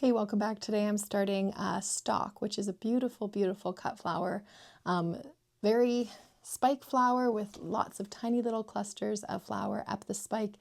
Hey, welcome back. Today I'm starting stalk, which is a beautiful, beautiful cut flower. Very spike flower with lots of tiny little clusters of flower up the spike.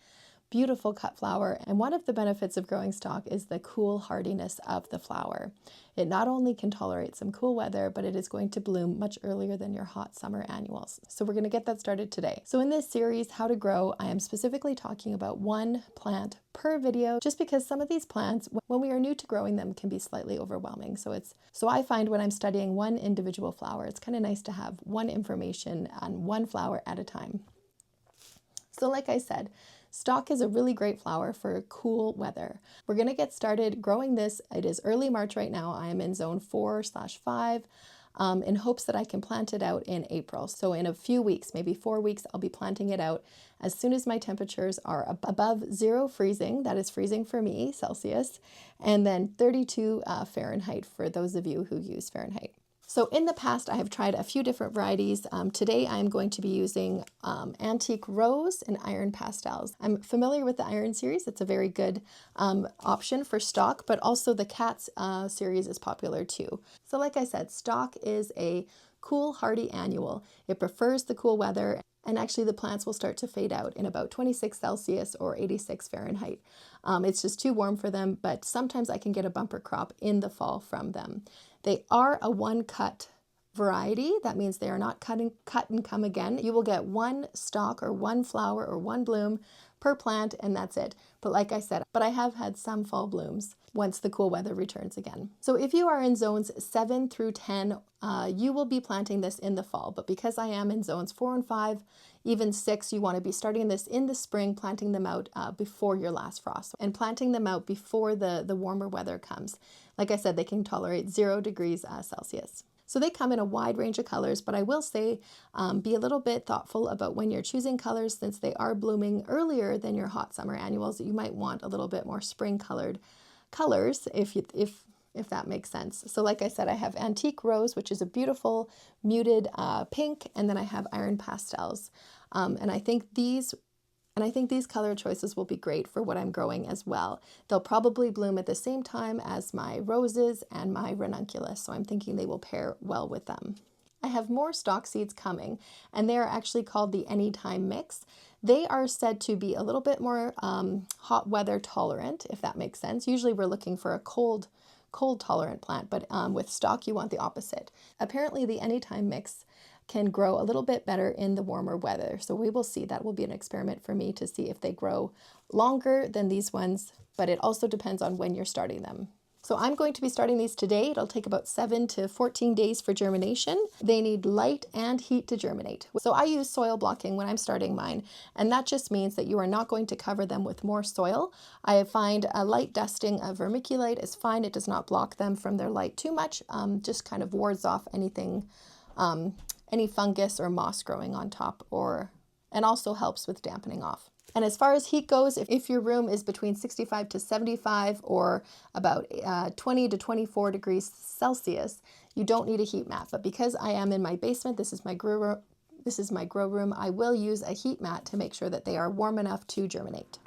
Beautiful cut flower. And one of the benefits of growing stalk is the cool hardiness of the flower. It not only can tolerate some cool weather, but it is going to bloom much earlier than your hot summer annuals. So we're going to get that started today. So in this series, How to Grow, I am specifically talking about one plant per video, just because some of these plants, when we are new to growing them, can be slightly overwhelming. So I find when I'm studying one individual flower, it's kind of nice to have one information on one flower at a time. So like I said, stalk is a really great flower for cool weather. We're going to get started growing this. It is early March right now. I am in zone 4/5 in hopes that I can plant it out in April. So in a few weeks, maybe 4 weeks, I'll be planting it out as soon as my temperatures are above 0 freezing. That is freezing for me, Celsius, and then 32 Fahrenheit for those of you who use Fahrenheit. So in the past, I have tried a few different varieties. Today, I'm going to be using Antique Rose and Iron Pastels. I'm familiar with the Iron series. It's a very good option for stalk, but also the Cats series is popular too. So like I said, stalk is a cool, hardy annual. It prefers the cool weather, and actually the plants will start to fade out in about 26 Celsius or 86 Fahrenheit. It's just too warm for them, but sometimes I can get a bumper crop in the fall from them. They are a one-cut variety. That means they are not cut and come again. You will get one stalk or one flower or one bloom per plant, and that's it. But like I said, I have had some fall blooms once the cool weather returns again. So if you are in zones 7 through 10, you will be planting this in the fall. But because I am in zones 4 and 5, even 6, you want to be starting this in the spring, planting them out before your last frost, and planting them out before the warmer weather comes. Like I said, they can tolerate 0 degrees Celsius. So they come in a wide range of colors, but I will say be a little bit thoughtful about when you're choosing colors, since they are blooming earlier than your hot summer annuals. You might want a little bit more spring colored colors if that makes sense. So like I said, I have Antique Rose, which is a beautiful muted pink, and then I have Iron Pastels. And I think these color choices will be great for what I'm growing as well. They'll probably bloom at the same time as my roses and my ranunculus, so I'm thinking they will pair well with them. I have more stalk seeds coming, and they are actually called the Anytime Mix. They are said to be a little bit more hot weather tolerant, if that makes sense. Usually we're looking for a cold tolerant plant, but with stalk you want the opposite. Apparently the Anytime Mix can grow a little bit better in the warmer weather. So we will see. That will be an experiment for me to see if they grow longer than these ones, but it also depends on when you're starting them. So I'm going to be starting these today. It'll take about 7 to 14 days for germination. They need light and heat to germinate. So I use soil blocking when I'm starting mine, and that just means that you are not going to cover them with more soil. I find a light dusting of vermiculite is fine. It does not block them from their light too much, just kind of wards off anything, any fungus or moss growing on top, and also helps with dampening off. And as far as heat goes, if your room is between 65 to 75 or about 20 to 24 degrees Celsius, you don't need a heat mat. But because I am in my basement, this is my grow room, I will use a heat mat to make sure that they are warm enough to germinate.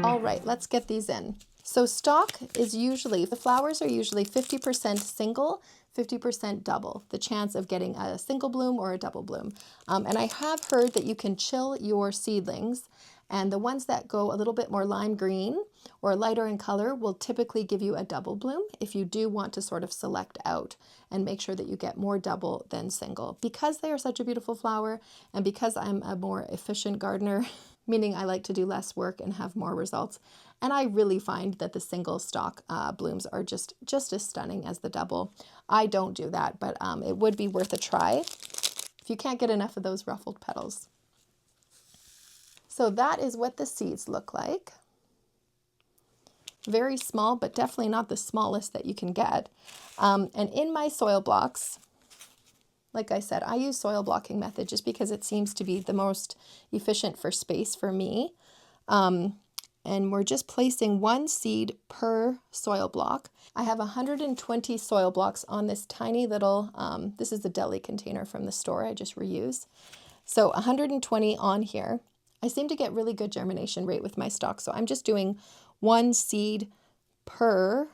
All right, let's get these in. So stalk is the flowers are usually 50% single, 50% double, the chance of getting a single bloom or a double bloom. And I have heard that you can chill your seedlings, and the ones that go a little bit more lime green or lighter in color will typically give you a double bloom if you do want to sort of select out and make sure that you get more double than single. Because they are such a beautiful flower, and because I'm a more efficient gardener, meaning I like to do less work and have more results, and I really find that the single stalk blooms are just as stunning as the double. I don't do that, but it would be worth a try if you can't get enough of those ruffled petals. So that is what the seeds look like. Very small, but definitely not the smallest that you can get. And in my soil blocks, like I said, I use soil blocking method just because it seems to be the most efficient for space for me. And we're just placing one seed per soil block. I have 120 soil blocks on this tiny little, this is the deli container from the store I just reused. So 120 on here. I seem to get really good germination rate with my stock, so I'm just doing 1 seed per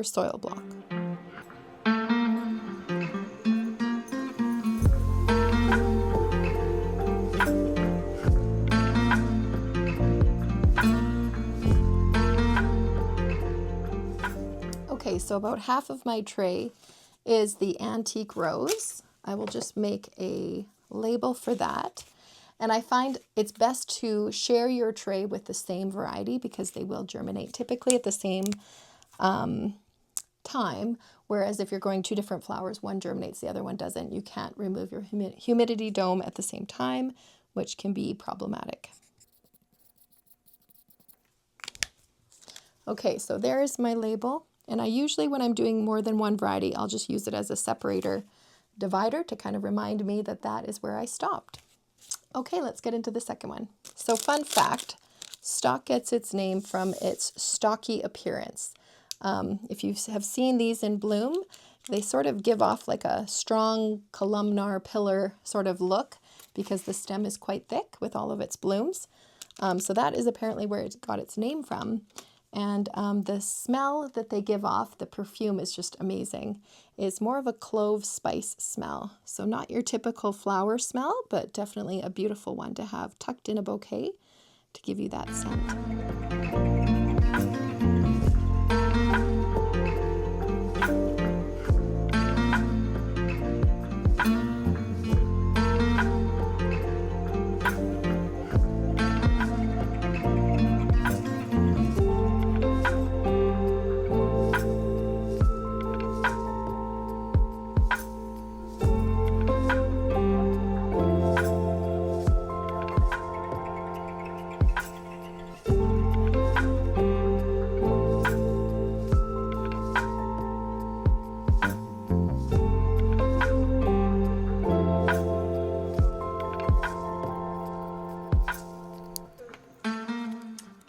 soil block. Okay, so about half of my tray is the antique rose. I will just make a label for that. And I find it's best to share your tray with the same variety because they will germinate typically at the same time. Whereas if you're growing 2 different flowers, one germinates, the other one doesn't. You can't remove your humidity dome at the same time, which can be problematic. Okay, so there's my label. And I usually, when I'm doing more than one variety, I'll just use it as a separator divider to kind of remind me that that is where I stopped. Okay, let's get into the second one. So fun fact, stock gets its name from its stocky appearance. If you have seen these in bloom, they sort of give off like a strong columnar pillar sort of look because the stem is quite thick with all of its blooms. So that is apparently where it got its name from. And the smell that they give off, the perfume is just amazing. It's more of a clove spice smell. So not your typical flower smell, but definitely a beautiful one to have tucked in a bouquet to give you that scent.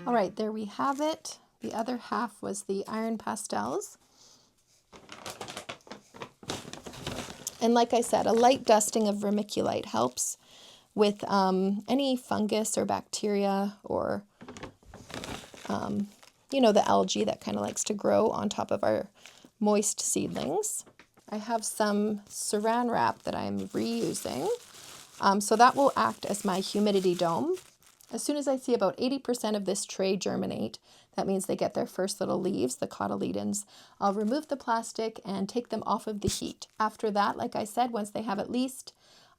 All right, there we have it. The other half was the iron pastels. And like I said, a light dusting of vermiculite helps with any fungus or bacteria or, the algae that kind of likes to grow on top of our moist seedlings. I have some saran wrap that I'm reusing. So that will act as my humidity dome. As soon as I see about 80% of this tray germinate, that means they get their first little leaves, the cotyledons, I'll remove the plastic and take them off of the heat. After that, like I said, once they have at least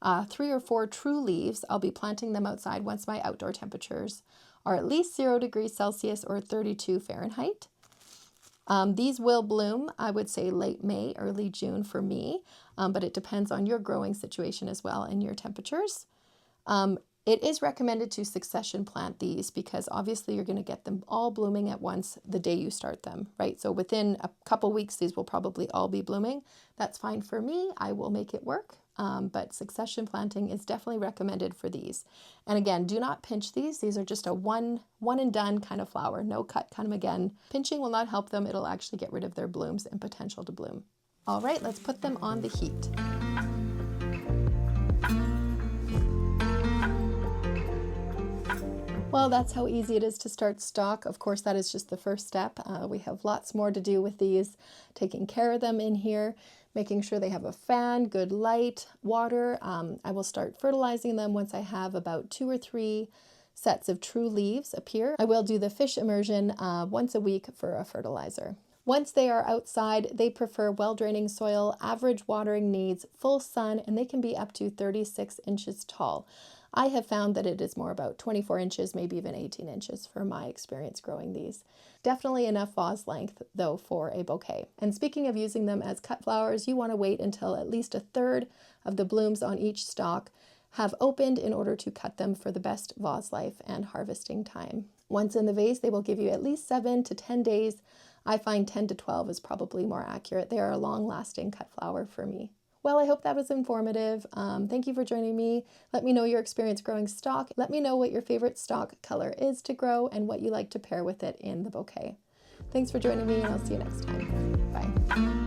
3 or 4 true leaves, I'll be planting them outside once my outdoor temperatures are at least 0 degrees Celsius or 32 Fahrenheit. These will bloom, I would say late May, early June for me, but it depends on your growing situation as well and your temperatures. It is recommended to succession plant these because obviously you're going to get them all blooming at once the day you start them, right? So within a couple weeks, these will probably all be blooming. That's fine for me. I will make it work. But succession planting is definitely recommended for these. And again, do not pinch these. These are just a one and done kind of flower. No cut, cut them again. Pinching will not help them. It'll actually get rid of their blooms and potential to bloom. All right, let's put them on the heat. Well, that's how easy it is to start stock. Of course, that is just the first step. We have lots more to do with these, taking care of them in here, making sure they have a fan, good light, water. I will start fertilizing them once I have about 2 or 3 sets of true leaves appear. I will do the fish immersion once a week for a fertilizer. Once they are outside, they prefer well-draining soil, average watering needs, full sun, and they can be up to 36 inches tall. I have found that it is more about 24 inches, maybe even 18 inches for my experience growing these. Definitely enough vase length, though, for a bouquet. And speaking of using them as cut flowers, you want to wait until at least 1/3 of the blooms on each stalk have opened in order to cut them for the best vase life and harvesting time. Once in the vase, they will give you at least 7 to 10 days. I find 10 to 12 is probably more accurate. They are a long-lasting cut flower for me. Well, I hope that was informative. Thank you for joining me. Let me know your experience growing stock. Let me know what your favorite stock color is to grow and what you like to pair with it in the bouquet. Thanks for joining me, and I'll see you next time. Bye.